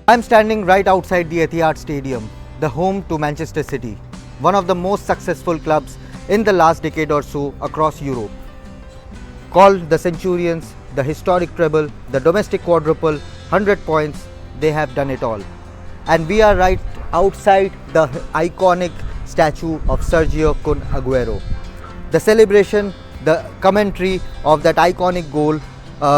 I'm standing right outside the Etihad Stadium, the home to Manchester City, one of the most successful clubs in the last decade or so across Europe. Called the Centurions, the historic treble, the domestic quadruple, 100 points, they have done it all. And we are right outside the iconic statue of Sergio Aguero. The celebration, the commentary of that iconic goal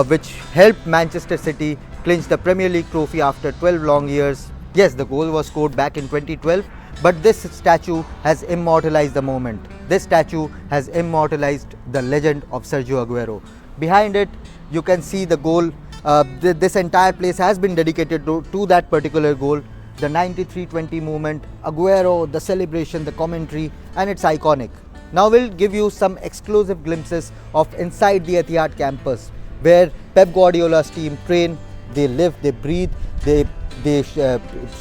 which helped Manchester City clinch the Premier League trophy after 12 long years. Yes, the goal was scored back in 2012, but this statue has immortalized the moment. This statue has immortalized the legend of Sergio Aguero. Behind it, you can see the goal. This entire place has been dedicated to that particular goal. The 93-20 movement, Aguero, the celebration, the commentary, and it's iconic. Now we'll give you some exclusive glimpses of inside the Etihad campus, where Pep Guardiola's team train, they live, they breathe, they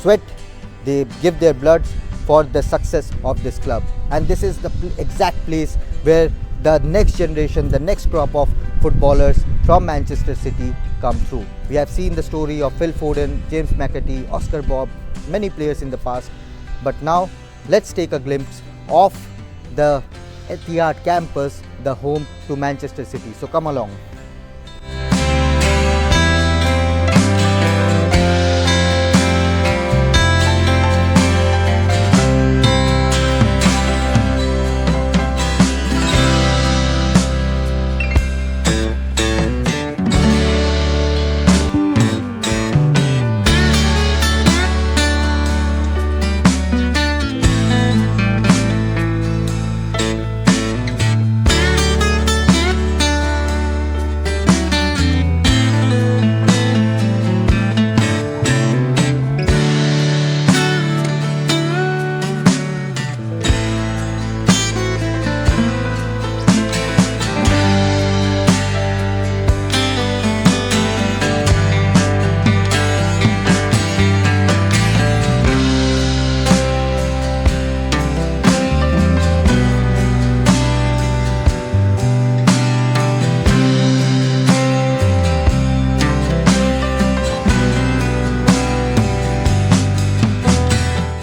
sweat, they give their blood for the success of this club. And this is the exact place where the next generation, the next crop of footballers from Manchester City come through. We have seen the story of Phil Foden, James McAtee, Oscar Bob, many players in the past. But now let's take a glimpse of the Etihad campus, the home to Manchester City. So come along.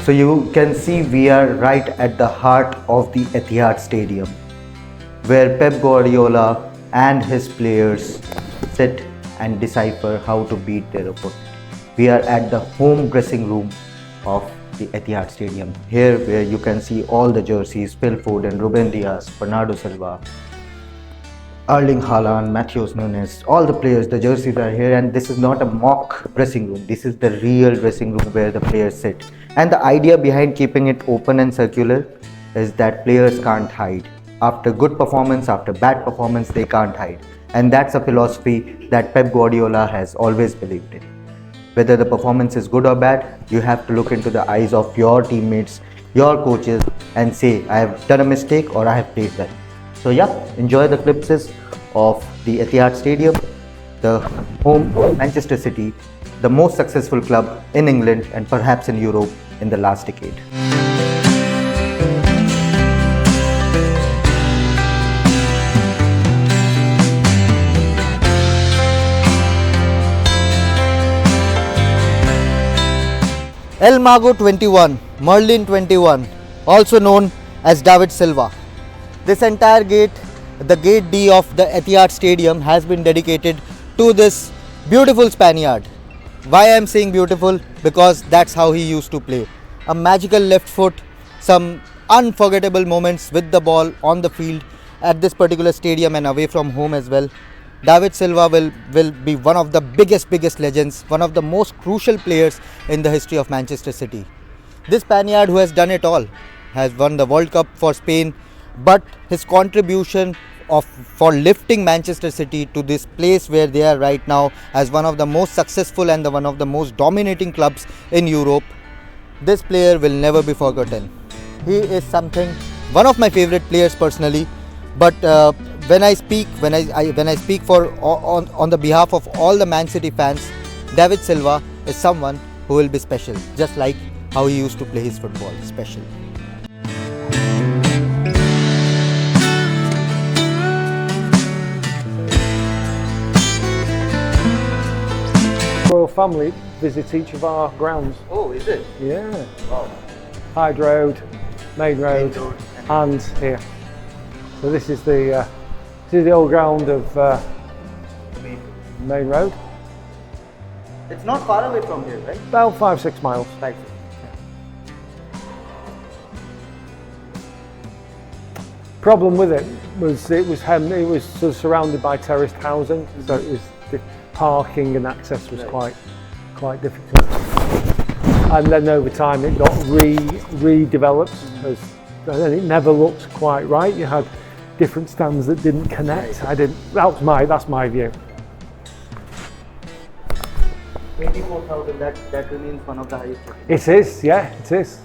So you can see we are right at the heart of the Etihad Stadium, where Pep Guardiola and his players sit and decipher how to beat their opponent. We are at the home dressing room of the Etihad Stadium. Here where you can see all the jerseys, Phil Foden, Ruben Dias, Bernardo Silva, Erling Haaland, Matheus Nunes, all the players, the jerseys are here, and this is not a mock dressing room. This is the real dressing room where the players sit. And the idea behind keeping it open and circular is that players can't hide. After good performance, after bad performance, they can't hide. And that's a philosophy that Pep Guardiola has always believed in. Whether the performance is good or bad, you have to look into the eyes of your teammates, your coaches, and say, I have done a mistake or I have played well. So yeah, enjoy the glimpses of the Etihad Stadium, the home of Manchester City, the most successful club in England and perhaps in Europe in the last decade. El Mago 21, Merlin 21, also known as David Silva. This entire gate, the gate D of the Etihad Stadium, has been dedicated to this beautiful Spaniard. Why I am saying beautiful? Because that's how he used to play. A magical left foot, some unforgettable moments with the ball on the field at this particular stadium and away from home as well. David Silva will be one of the biggest legends, one of the most crucial players in the history of Manchester City. This Spaniard who has done it all, has won the World Cup for Spain, but his contribution for lifting Manchester City to this place where they are right now as one of the most successful and one of the most dominating clubs in Europe, this player will never be forgotten. He is one of my favorite players personally, but when I speak for on the behalf of all the Man City fans, David Silva is someone who will be special, just like how he used to play his football, special. family visit each of our grounds. Oh, is it? Yeah. Wow. Hyde Road, Main Road, Road and here. So this is the old ground of Main Road. It's not far away from here, right? About 5-6 miles. Right. Problem with it was sort of surrounded by terraced housing, so it was the parking and access was quite difficult. And then over time it got redeveloped, and it never looked quite right. You had different stands that didn't connect. That's my view. 24,000. That remains one of the highest. It is, yeah, it is.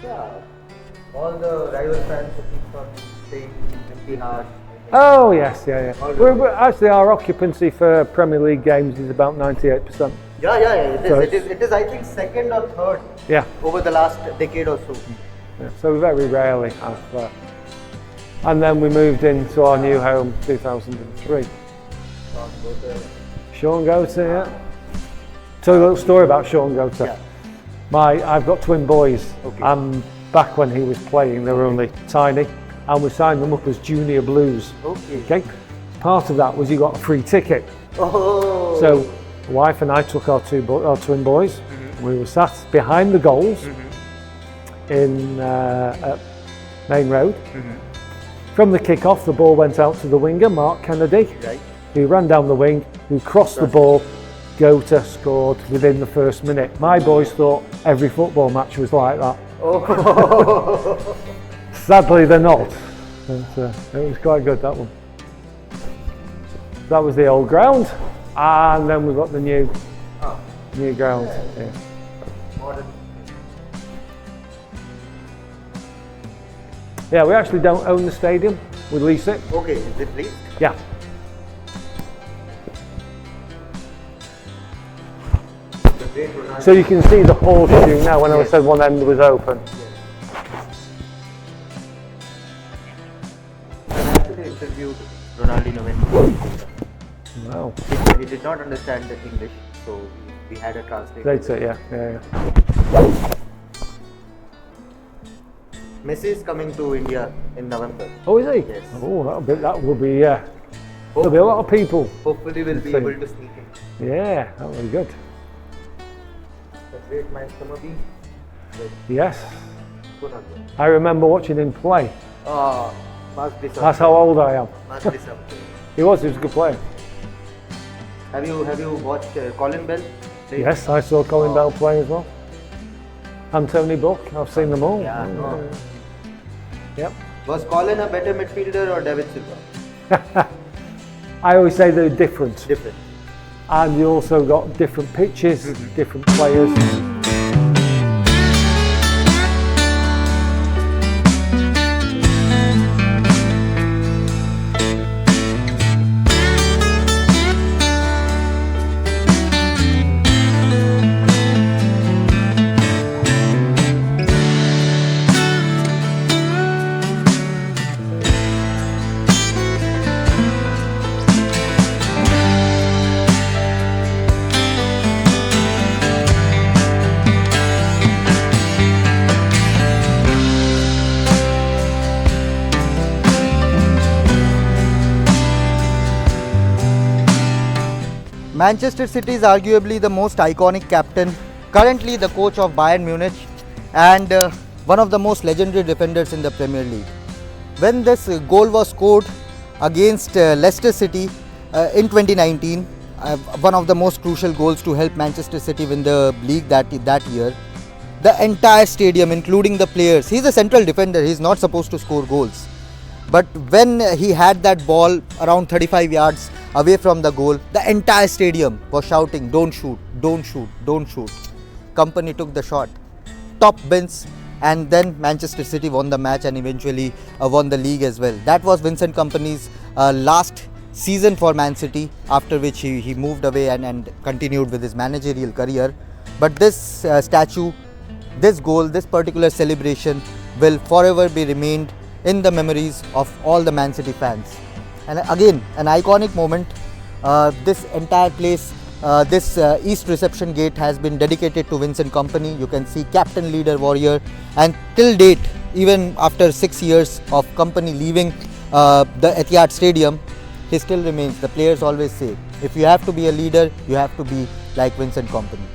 Yeah, all the rival fans keep on saying Etihad. Oh yes, yeah. Actually, our occupancy for Premier League games is about 98%. Yeah. It is. I think second or third. Yeah. Over the last decade or so. Yeah, so we very rarely have. And then we moved into our new home 2003. Sean Gota, yeah. Tell you a little story about Sean Gota. Yeah. I've got twin boys, Okay. and back when he was playing, they were only tiny, and we signed them up as junior blues. Okay. Part of that was you got a free ticket. Oh. So, the wife and I took our twin boys. We were sat behind the goals in at Main Road. From the kick-off, the ball went out to the winger, Mark Kennedy, who ran down the wing, who crossed the ball. Gota scored within the first minute. My boys thought every football match was like that. Oh. Sadly, they're not. But, it was quite good, that one. That was the old ground, and then we've got the new ground. Yeah. Yeah, we actually don't own the stadium. We lease it. Okay, is it leased? Yeah. So you can see the horseshoe now when I said one end was open. I actually interviewed Ronaldinho when Wow. he did not understand the English, so we had a translator. That's it, yeah. Messi is coming to India in November. Oh, is he? Yes. Oh, that will be, there'll be a lot of people. Hopefully we'll be able to sneak in. Yeah, that will be good. The great man Samabi. Yes. I remember watching him play. Must be something. That's how old I am. Must be something. He was a good player. Have you watched Colin Bell? Yes, I saw Colin Bell play as well. And Tony Buck, I've seen them all. Yeah, no. Yep. Was Colin a better midfielder or David Silva? I always say they're different. Different. And you also got different pitches, different players. Manchester City is arguably the most iconic captain, currently the coach of Bayern Munich and one of the most legendary defenders in the Premier League. When this goal was scored against Leicester City in 2019, one of the most crucial goals to help Manchester City win the league that year, the entire stadium, including the players, he's a central defender, he's not supposed to score goals. But when he had that ball around 35 yards away from the goal, the entire stadium was shouting, "Don't shoot, don't shoot, don't shoot." Kompany took the shot, top bins, and then Manchester City won the match and eventually won the league as well. That was Vincent Kompany's last season for Man City, after which he moved away and continued with his managerial career. But this statue, this goal, this particular celebration will forever be remained in the memories of all the Man City fans. And again, an iconic moment. This entire place, this East Reception Gate has been dedicated to Vincent Kompany. You can see captain, leader, warrior, and till date, even after 6 years of Kompany leaving the Etihad Stadium, he still remains. The players always say, if you have to be a leader, you have to be like Vincent Kompany.